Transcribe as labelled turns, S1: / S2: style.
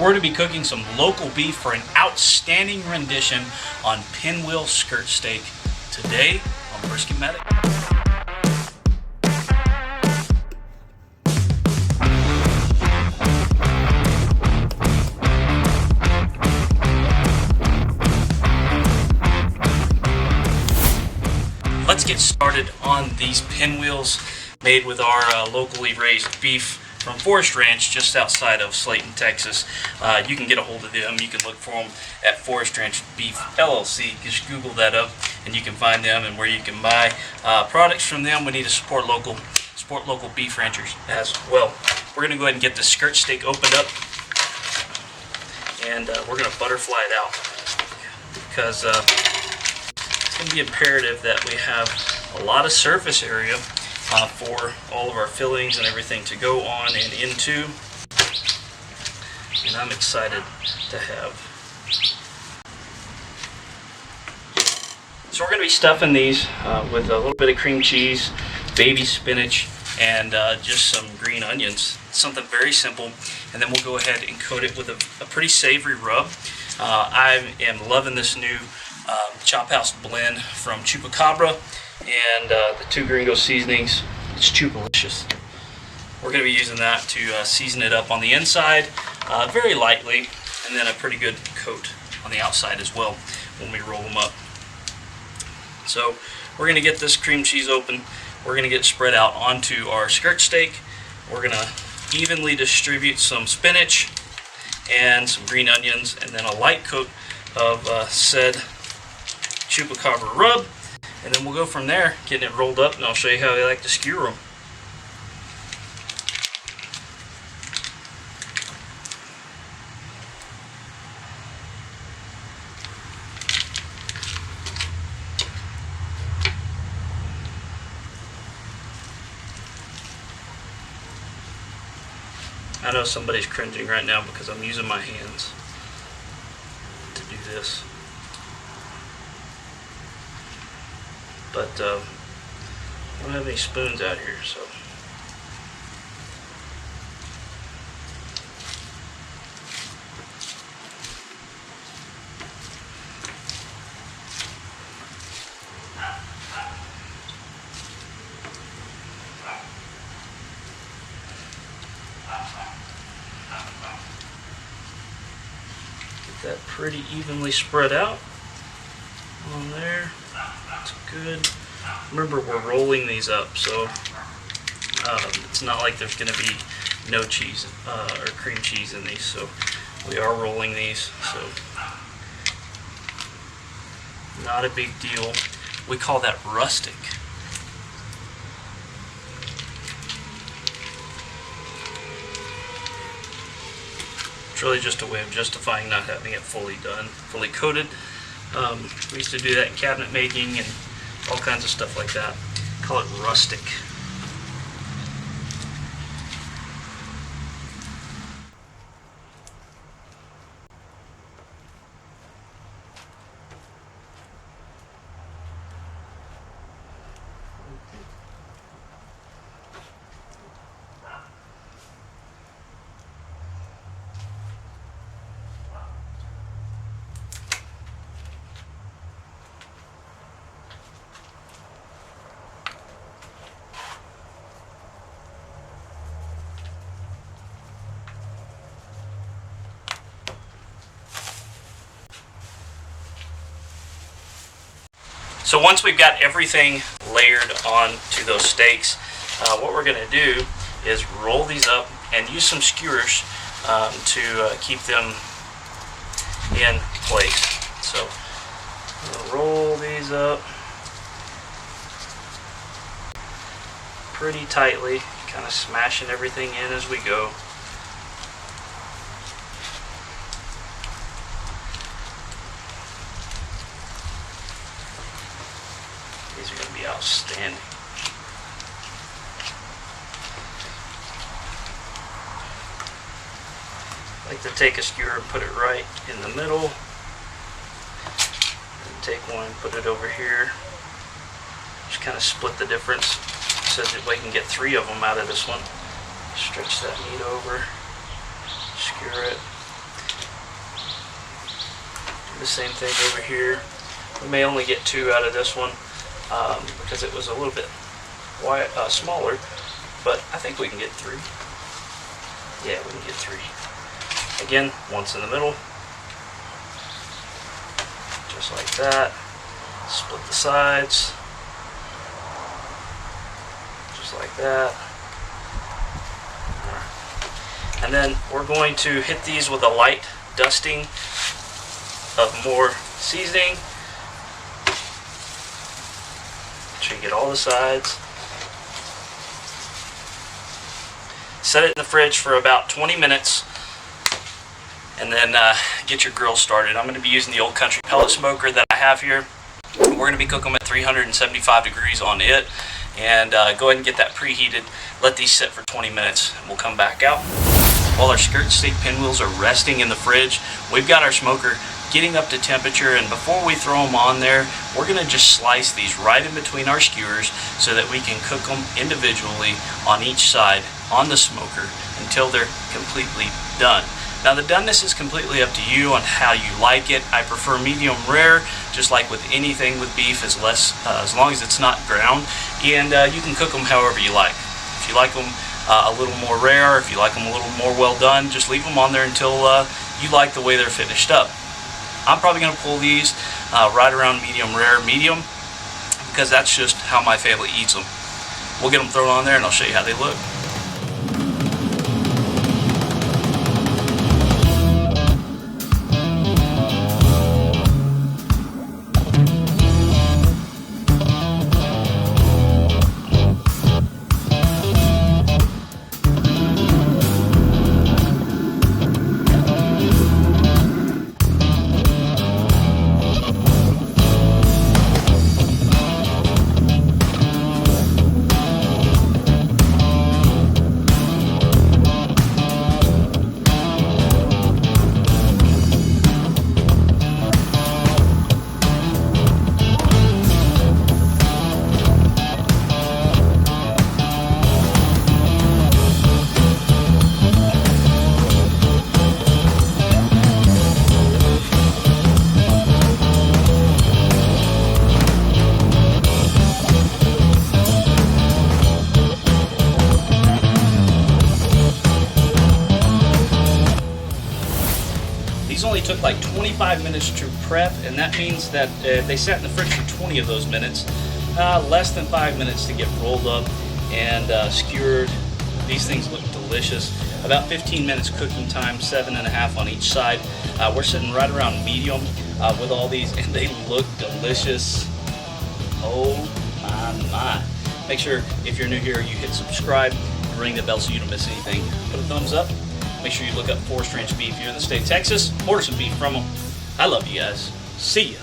S1: We're going to be cooking some local beef for an outstanding rendition on pinwheel skirt steak today on Brisketmedic. Let's get started on these pinwheels made with our locally raised beef from Forrest Ranch just outside of Slayton, Texas. You can get a hold of them. You can look for them at Forrest Ranch Beef LLC. Just Google that up and you can find them and where you can buy products from them. We need to support local beef ranchers as well. We're going to go ahead and get the skirt steak opened up and we're going to butterfly it out because it's going to be imperative that we have a lot of surface area for all of our fillings and everything to go on and into, and I'm excited to have. So we're going to be stuffing these with a little bit of cream cheese, baby spinach, and just some green onions. Something very simple, and then we'll go ahead and coat it with a pretty savory rub. I am loving this new Chop House blend from Chupacabra and the two gringo seasonings. It's chupalicious. We're going to be using that to season it up on the inside very lightly, and then a pretty good coat on the outside as well when we roll them up. So we're going to get this cream cheese open. We're going to get spread out onto our skirt steak. We're going to evenly distribute some spinach and some green onions, and then a light coat of said Chupacabra rub. And then we'll go from there, getting it rolled up, and I'll show you how I like to skewer them. I know somebody's cringing right now because I'm using my hands to do this. But I don't have any spoons out here, so. Get that pretty evenly spread out on there. That's good. Remember, we're rolling these up, so it's not like there's going to be no cheese or cream cheese in these. So we are rolling these, so not a big deal. We call that rustic. It's really just a way of justifying not having it fully done, fully coated. We used to do that in cabinet making and all kinds of stuff like that. Call it rustic. So once we've got everything layered onto those steaks, what we're going to do is roll these up and use some skewers to keep them in place. So we'll roll these up pretty tightly, kind of smashing everything in as we go. These are going to be outstanding. I like to take a skewer and put it right in the middle. And take one and put it over here. Just kind of split the difference so that we can get 3 of them out of this one. Stretch that meat over, skewer it, The same thing over here. We may only get 2 out of this one because it was a little bit smaller, but I think we can get 3. Yeah, we can get 3. Again, once in the middle, just like that. Split the sides, just like that. And then we're going to hit these with a light dusting of more seasoning. Make sure you get all the sides. Set it in the fridge for about 20 minutes, and then get your grill started. I'm going to be using the Old Country pellet smoker that I have here. We're going to be cooking them at 375 degrees on it, and go ahead and get that preheated. Let these sit for 20 minutes, and we'll come back out. While our skirt steak pinwheels are resting in the fridge, we've got our smoker getting up to temperature, and before we throw them on there, we're going to just slice these right in between our skewers so that we can cook them individually on each side on the smoker until they're completely done. Now, the doneness is completely up to you on how you like it. I prefer medium rare, just like with anything with beef, as long as it's not ground, and you can cook them however you like. If you like them a little more rare, if you like them a little more well done, just leave them on there until you like the way they're finished up. I'm probably going to pull these right around medium rare, medium, because that's just how my family eats them. We'll get them thrown on there and I'll show you how they look. These only took like 25 minutes to prep, and that means that they sat in the fridge for 20 of those minutes. Less than 5 minutes to get rolled up and skewered. These things look delicious. About 15 minutes cooking time, 7.5 on each side. We're sitting right around medium with all these, and they look delicious. Oh my. Make sure if you're new here, you hit subscribe and ring the bell so you don't miss anything. Put a thumbs up. Make sure you look up Forrest Ranch Beef here in the state of Texas. Order some beef from them. I love you guys. See ya.